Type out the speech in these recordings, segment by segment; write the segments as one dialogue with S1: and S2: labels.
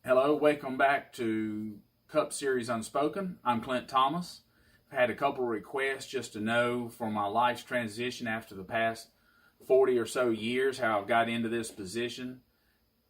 S1: Hello, welcome back to Cup Series Unspoken. I'm Clint Thomas. I've had a couple of requests just to know for my life's transition after the past 40 or so years how I've got into this position,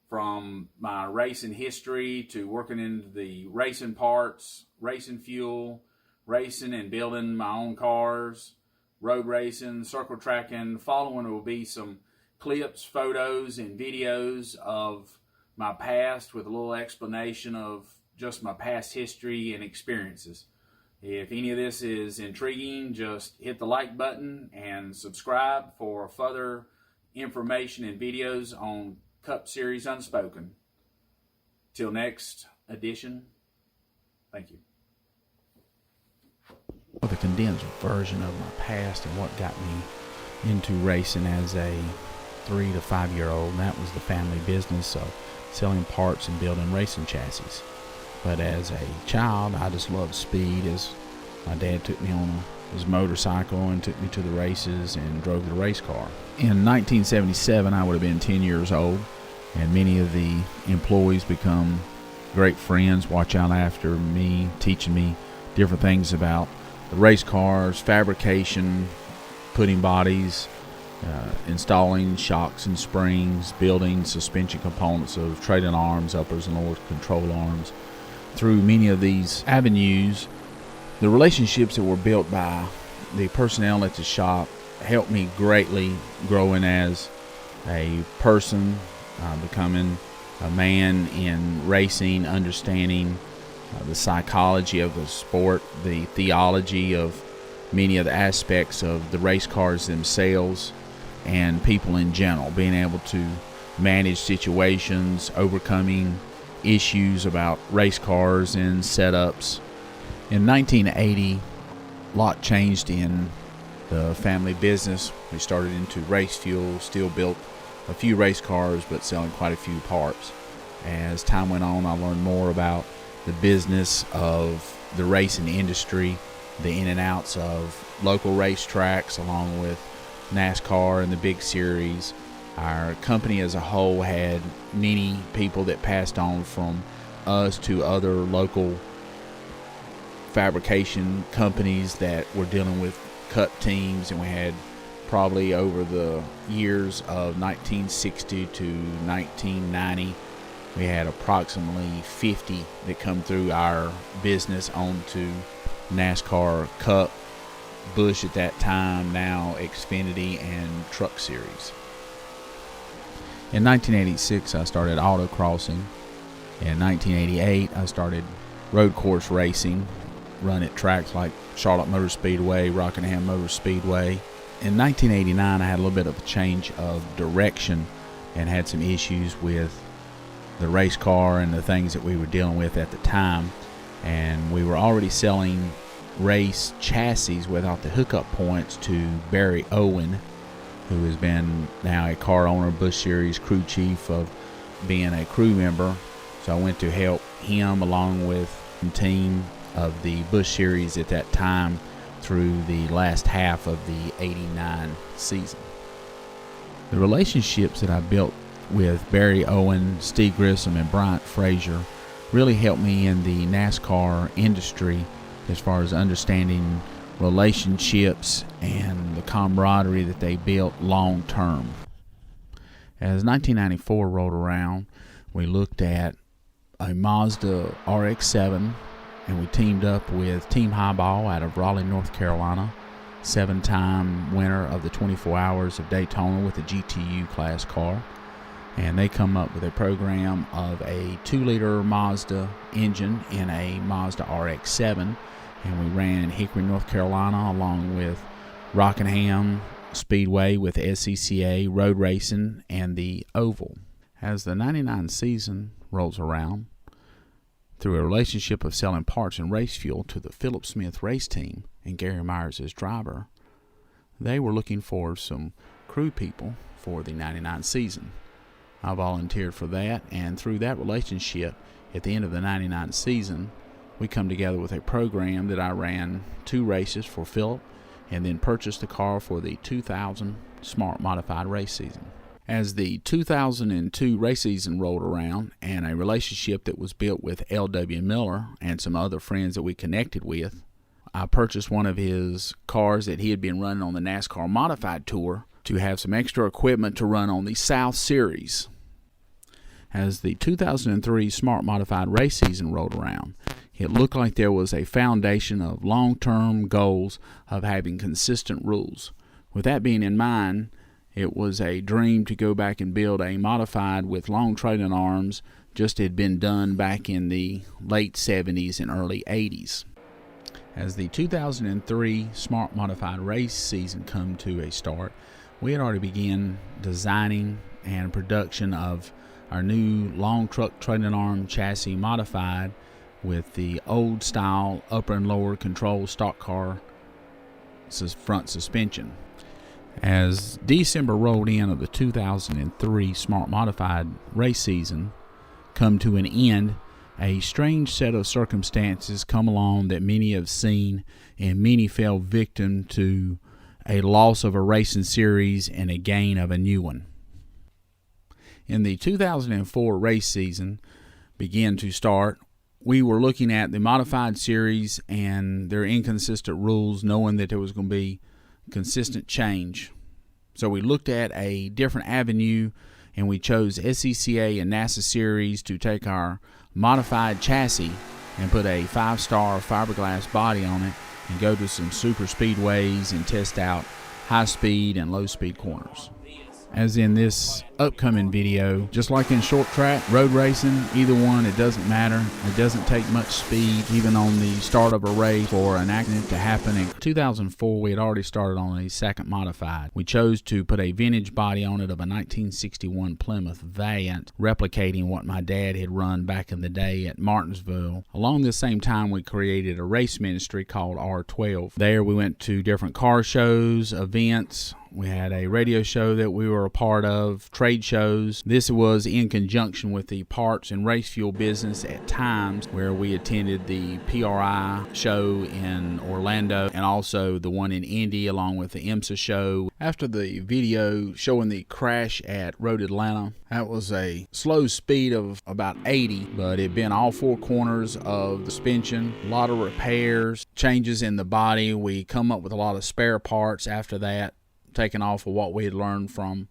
S1: from my racing history to working in the racing parts, racing fuel, racing and building my own cars, road racing, circle tracking. Following will be some clips, photos, and videos of my past with a little explanation of just my past history and experiences. If any of this is intriguing, just hit the like button and subscribe for further information and videos on Cup Series Unspoken. Till next edition, thank you.
S2: The condensed version of my past and what got me into racing as a 3 to 5 year old, and that was the family business of selling parts and building racing chassis. But as a child, I just loved speed, as my dad took me on his motorcycle and took me to the races and drove the race car. In 1977, I would have been 10 years old, and many of the employees become great friends, watch out after me, teaching me different things about the race cars, fabrication, putting bodies, installing shocks and springs, building suspension components of trailing arms, uppers and lower control arms. Through many of these avenues, the relationships that were built by the personnel at the shop helped me greatly growing as a person, becoming a man in racing, understanding the psychology of the sport, the theology of many of the aspects of the race cars themselves, and people in general, being able to manage situations, overcoming issues about race cars and setups. In 1980, a lot changed in the family business. We started into race fuel, still built a few race cars, but selling quite a few parts. As time went on, I learned more about the business of the racing industry, the in and outs of local racetracks, along with NASCAR and the big series. Our company as a whole had many people that passed on from us to other local fabrication companies that were dealing with cut teams, and we had probably over the years of 1960 to 1990, we had approximately 50 that come through our business onto NASCAR Cup, Busch at that time, now Xfinity, and Truck Series. In 1986, I started autocrossing. In 1988, I started road course racing, run at tracks like Charlotte Motor Speedway, Rockingham Motor Speedway. In 1989, I had a little bit of a change of direction and had some issues with the race car and the things that we were dealing with at the time. And we were already selling race chassis without the hookup points to Barry Owen, who has been now a car owner, Busch Series crew chief, of being a crew member. So I went to help him along with the team of the Busch Series at that time through the last half of the 89 season. The relationships that I built with Barry Owen, Steve Grissom, and Bryant Frazier really helped me in the NASCAR industry as far as understanding relationships and the camaraderie that they built long term. As 1994 rolled around, we looked at a Mazda RX-7, and we teamed up with Team Highball out of Raleigh, North Carolina, 7-time winner of the 24 Hours of Daytona with a GTU class car. And they come up with a program of a 2-liter Mazda engine in a Mazda RX-7, and we ran in Hickory, North Carolina, along with Rockingham Speedway with SCCA, road racing, and the Oval. As the 99 season rolls around, through a relationship of selling parts and race fuel to the Philip Smith race team and Gary Myers as driver, they were looking for some crew people for the 99 season. I volunteered for that, and through that relationship, at the end of the 99 season, we come together with a program that I ran 2 races for Philip, and then purchased the car for the 2000 Smart Modified race season. As the 2002 race season rolled around and a relationship that was built with L.W. Miller and some other friends that we connected with, I purchased one of his cars that he had been running on the NASCAR Modified Tour to have some extra equipment to run on the South Series. As the 2003 Smart Modified race season rolled around, it looked like there was a foundation of long-term goals of having consistent rules. With that being in mind, it was a dream to go back and build a modified with long trailing arms, just had been done back in the late 70s and early 80s. As the 2003 Smart Modified race season come to a start, we had already begun designing and production of our new long truck trailing arm chassis modified with the old style upper and lower control stock car front suspension. As December rolled in of the 2003 Smart Modified race season come to an end, a strange set of circumstances come along that many have seen, and many fell victim to a loss of a racing series and a gain of a new one. In the 2004 race season began to start, we were looking at the modified series and their inconsistent rules, knowing that there was going to be consistent change. So we looked at a different avenue, and we chose SCCA and NASA series to take our modified chassis and put a 5-star fiberglass body on it and go to some super speedways and test out high speed and low speed corners. As in this upcoming video, just like in short track, road racing, either one, it doesn't matter. It doesn't take much speed, even on the start of a race, for an accident to happen. In 2004, we had already started on a second modified. We chose to put a vintage body on it of a 1961 Plymouth Valiant, replicating what my dad had run back in the day at Martinsville. Along the same time, we created a race ministry called R12. There we went to different car shows, events. We had a radio show that we were a part of, trade shows. This was in conjunction with the parts and race fuel business at times, where we attended the PRI show in Orlando and also the one in Indy, along with the IMSA show. After the video showing the crash at Road Atlanta, that was a slow speed of about 80, but it'd been all 4 corners of the suspension, a lot of repairs, changes in the body. We come up with a lot of spare parts after that, taking off of what we had learned from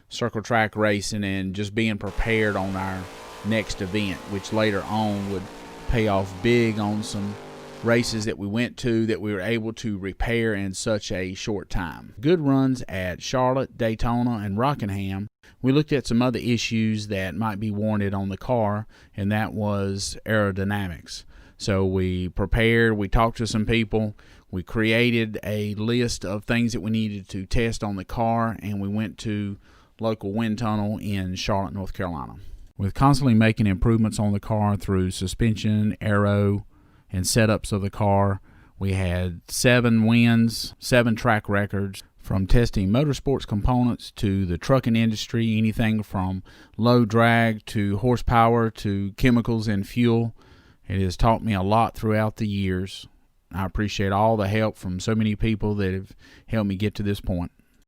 S2: circle track racing and just being prepared on our next event, which later on would pay off big on some races that we went to that we were able to repair in such a short time. Good runs at Charlotte, Daytona, and Rockingham. We looked at some other issues that might be warranted on the car, and that was aerodynamics. So we prepared, we talked to some people, we created a list of things that we needed to test on the car, and we went to local wind tunnel in Charlotte, North Carolina. With constantly making improvements on the car through suspension, aero, and setups of the car, we had 7 wins, 7 track records, from testing motorsports components to the trucking industry, anything from low drag to horsepower to chemicals and fuel. It has taught me a lot throughout the years. I appreciate all the help from so many people that have helped me get to this point.